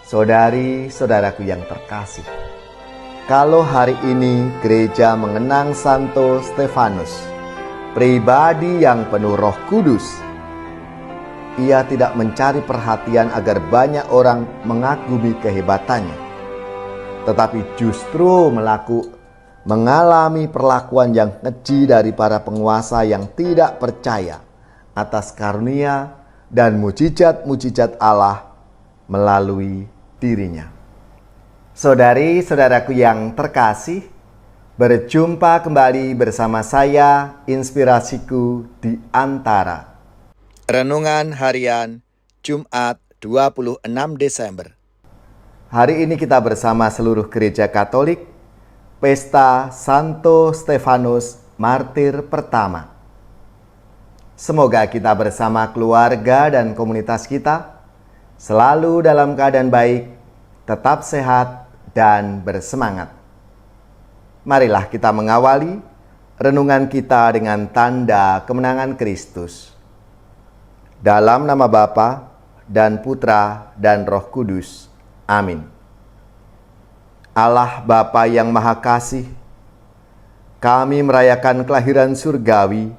Saudari-saudaraku yang terkasih, kalau hari ini gereja mengenang Santo Stefanus, pribadi yang penuh Roh Kudus, ia tidak mencari perhatian agar banyak orang mengagumi kehebatannya, tetapi justru mengalami perlakuan yang keji dari para penguasa yang tidak percaya atas karunia dan mujizat-mujizat Allah melalui dirinya. Saudari-saudaraku yang terkasih, berjumpa kembali bersama saya, Inspirasiku di Antara. Renungan Harian Jumat 26 Desember. Hari ini kita bersama seluruh gereja Katolik, Pesta Santo Stefanus Martir pertama. Semoga kita bersama keluarga dan komunitas kita selalu dalam keadaan baik, tetap sehat, dan bersemangat. Marilah kita mengawali renungan kita dengan tanda kemenangan Kristus. Dalam nama Bapa dan Putra dan Roh Kudus. Amin. Allah Bapa yang Maha Kasih, kami merayakan kelahiran surgawi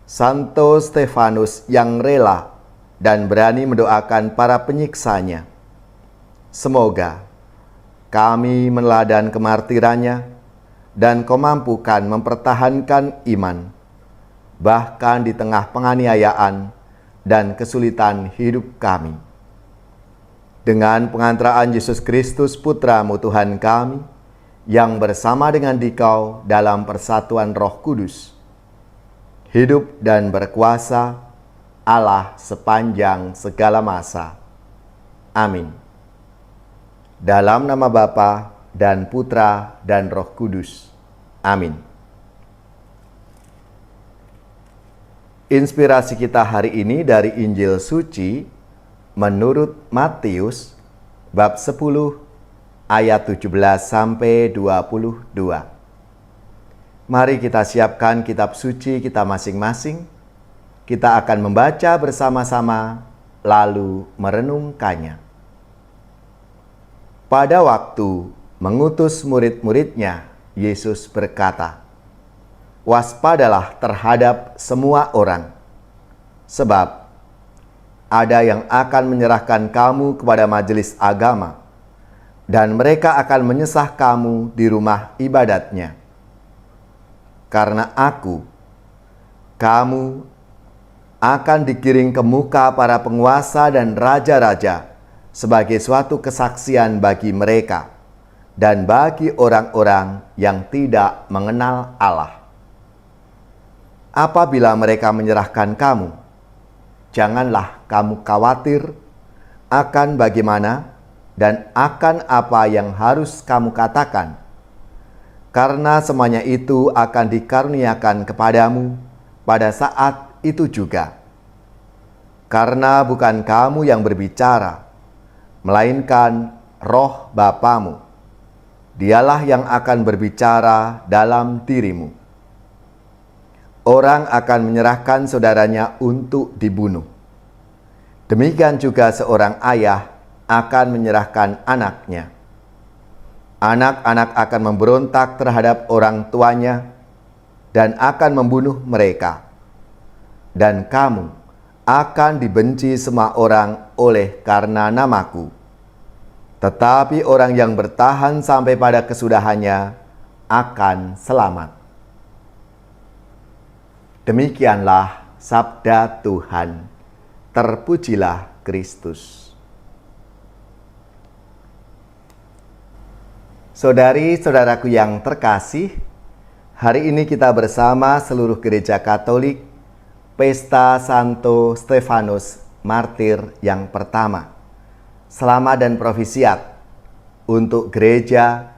Santo Stefanus yang rela dan berani mendoakan para penyiksanya. Semoga kami meneladani kemartirannya dan Kau mampukan mempertahankan iman, bahkan di tengah penganiayaan dan kesulitan hidup kami. Dengan pengantaraan Yesus Kristus Putra-Mu Tuhan kami, yang bersama dengan Dikau dalam persatuan Roh Kudus, hidup dan berkuasa Allah sepanjang segala masa. Amin. Dalam nama Bapa dan Putra dan Roh Kudus. Amin. Inspirasi kita hari ini dari Injil Suci menurut Matius bab 10 ayat 17 sampai 22. Mari kita siapkan kitab suci kita masing-masing. Kita akan membaca bersama-sama, lalu merenungkannya. Pada waktu mengutus murid-muridnya, Yesus berkata, "Waspadalah terhadap semua orang, sebab ada yang akan menyerahkan kamu kepada majelis agama, dan mereka akan menyesah kamu di rumah ibadatnya. Karena kamu akan digiring ke muka para penguasa dan raja-raja sebagai suatu kesaksian bagi mereka dan bagi orang-orang yang tidak mengenal Allah. Apabila mereka menyerahkan kamu, janganlah kamu khawatir akan bagaimana dan akan apa yang harus kamu katakan, karena semuanya itu akan dikaruniakan kepadamu pada saat itu juga. Karena bukan kamu yang berbicara, melainkan Roh Bapamu. Dialah yang akan berbicara dalam dirimu. Orang akan menyerahkan saudaranya untuk dibunuh. Demikian juga seorang ayah akan menyerahkan anaknya. Anak-anak akan memberontak terhadap orang tuanya dan akan membunuh mereka. Dan kamu akan dibenci semua orang oleh karena namaku. Tetapi orang yang bertahan sampai pada kesudahannya akan selamat." Demikianlah sabda Tuhan. Terpujilah Kristus. Saudari-saudaraku yang terkasih, hari ini kita bersama seluruh gereja Katolik Pesta Santo Stefanus Martir yang pertama. Selamat dan profisiat untuk gereja,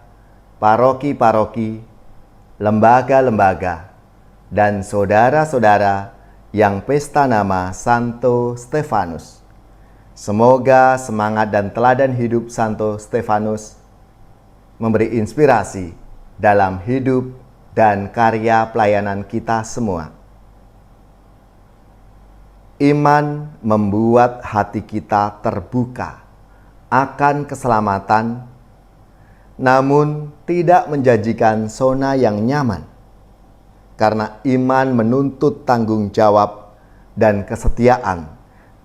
paroki-paroki, lembaga-lembaga, dan saudara-saudara yang pesta nama Santo Stefanus. Semoga semangat dan teladan hidup Santo Stefanus memberi inspirasi dalam hidup dan karya pelayanan kita semua. Iman membuat hati kita terbuka akan keselamatan, namun tidak menjanjikan zona yang nyaman, karena iman menuntut tanggung jawab dan kesetiaan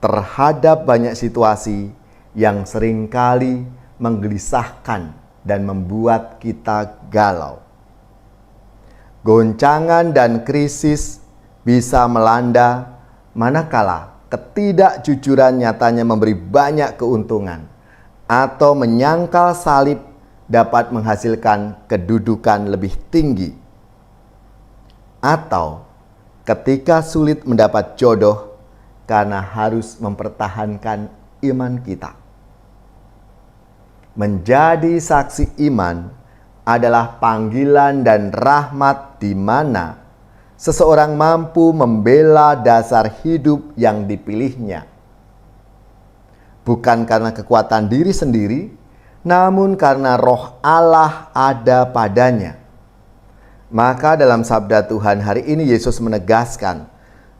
terhadap banyak situasi yang seringkali menggelisahkan dan membuat kita galau. Goncangan dan krisis bisa melanda manakala ketidakjujuran nyatanya memberi banyak keuntungan, atau menyangkal salib dapat menghasilkan kedudukan lebih tinggi, atau ketika sulit mendapat jodoh karena harus mempertahankan iman kita. Menjadi saksi iman adalah panggilan dan rahmat di mana seseorang mampu membela dasar hidup yang dipilihnya. Bukan karena kekuatan diri sendiri, namun karena Roh Allah ada padanya. Maka dalam sabda Tuhan hari ini Yesus menegaskan,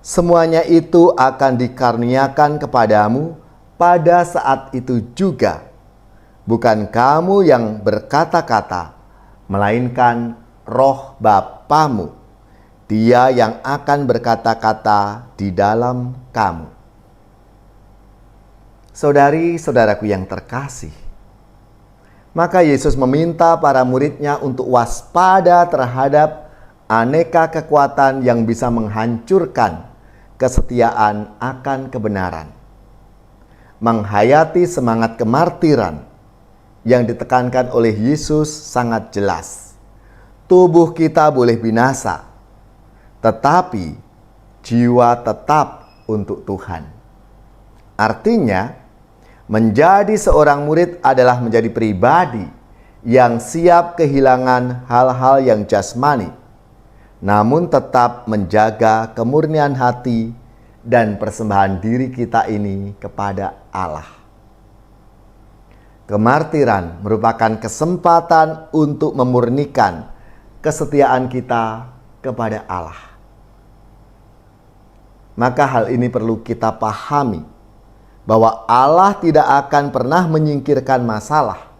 semuanya itu akan dikaruniakan kepadamu pada saat itu juga. Bukan kamu yang berkata-kata, melainkan Roh Bapamu, Dia yang akan berkata-kata di dalam kamu. Saudari-saudaraku yang terkasih, maka Yesus meminta para murid-Nya untuk waspada terhadap aneka kekuatan yang bisa menghancurkan kesetiaan akan kebenaran. Menghayati semangat kemartiran yang ditekankan oleh Yesus sangat jelas. Tubuh kita boleh binasa, tetapi jiwa tetap untuk Tuhan. Artinya, menjadi seorang murid adalah menjadi pribadi yang siap kehilangan hal-hal yang jasmani, namun tetap menjaga kemurnian hati dan persembahan diri kita ini kepada Allah. Kemartiran merupakan kesempatan untuk memurnikan kesetiaan kita kepada Allah. Maka hal ini perlu kita pahami, bahwa Allah tidak akan pernah menyingkirkan masalah.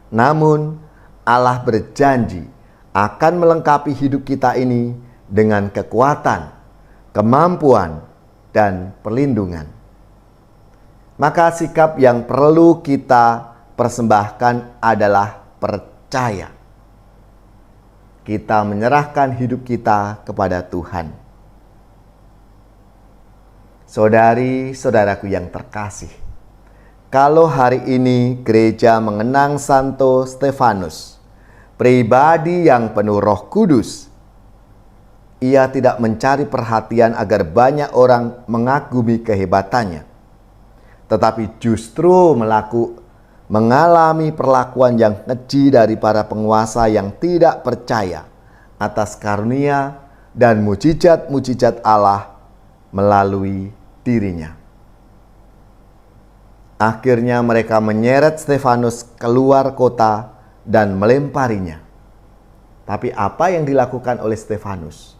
Namun Allah berjanji akan melengkapi hidup kita ini dengan kekuatan, kemampuan, dan perlindungan. Maka sikap yang perlu kita persembahkan adalah percaya. Kita menyerahkan hidup kita kepada Tuhan. Saudari-saudaraku yang terkasih, kalau hari ini gereja mengenang Santo Stefanus, pribadi yang penuh Roh Kudus, ia tidak mencari perhatian agar banyak orang mengagumi kehebatannya, tetapi justru mengalami perlakuan yang keji dari para penguasa yang tidak percaya atas karunia dan mujizat-mujizat Allah melalui dirinya. Akhirnya mereka menyeret Stefanus keluar kota dan melemparinya. Tapi apa yang dilakukan oleh Stefanus?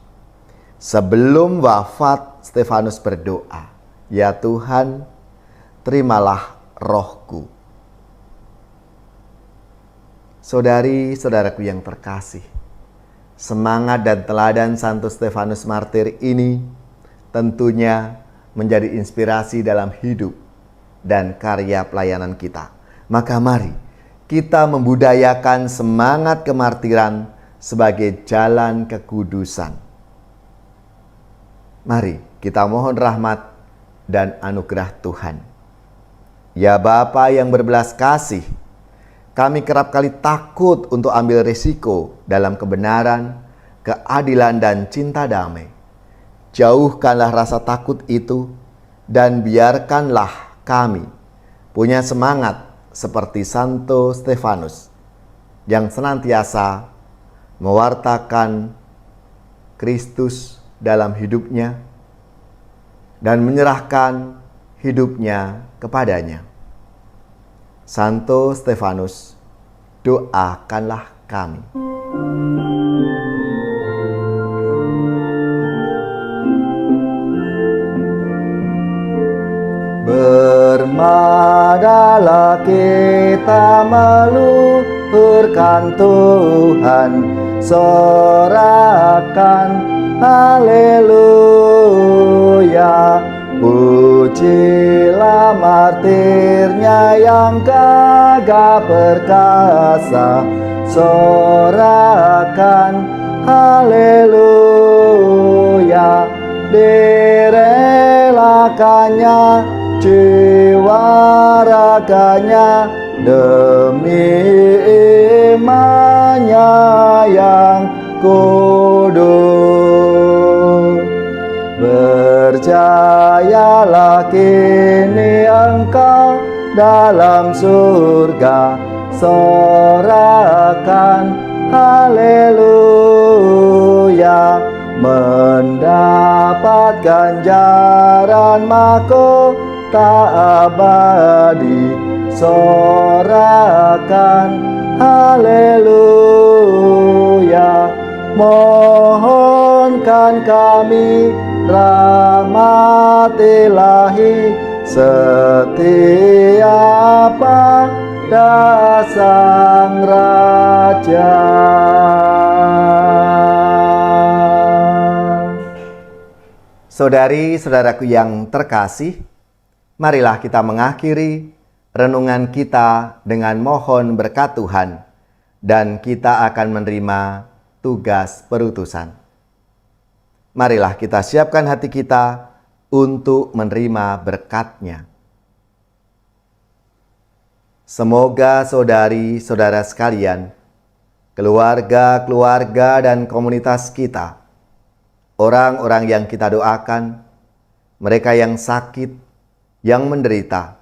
Sebelum wafat, Stefanus berdoa, "Ya Tuhan, terimalah rohku." Saudari-saudaraku yang terkasih, semangat dan teladan Santo Stefanus Martir ini tentunya menjadi inspirasi dalam hidup dan karya pelayanan kita. Maka mari kita membudayakan semangat kemartiran sebagai jalan kekudusan. Mari kita mohon rahmat dan anugerah Tuhan. Ya Bapa yang berbelas kasih, kami kerap kali takut untuk ambil risiko dalam kebenaran, keadilan, dan cinta damai. Jauhkanlah rasa takut itu dan biarkanlah kami punya semangat seperti Santo Stefanus yang senantiasa mewartakan Kristus dalam hidupnya dan menyerahkan hidupnya kepadanya. Santo Stefanus, doakanlah kami. Madalah kita meluhurkan Tuhan, sorakan haleluya. Pujilah martirnya yang gagah perkasa, sorakan haleluya. Direlakannya jiwa raganya demi imannya yang kudus. Berjayalah kini engkau dalam surga, sorakan haleluya. Mendapat ganjaran mahkota abadi, sorakan haleluya. Mohonkan kami rahmat ilahi setia pada Sang Raja. Saudari-saudaraku yang terkasih, marilah kita mengakhiri renungan kita dengan mohon berkat Tuhan, dan kita akan menerima tugas perutusan. Marilah kita siapkan hati kita untuk menerima berkat-Nya. Semoga saudari-saudara sekalian, keluarga-keluarga dan komunitas kita, orang-orang yang kita doakan, mereka yang sakit, yang menderita,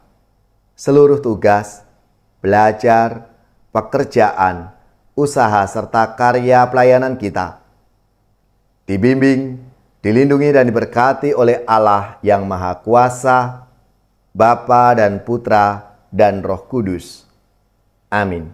seluruh tugas, belajar, pekerjaan, usaha, serta karya pelayanan kita dibimbing, dilindungi dan diberkati oleh Allah yang Maha Kuasa, Bapa dan Putra dan Roh Kudus. Amin.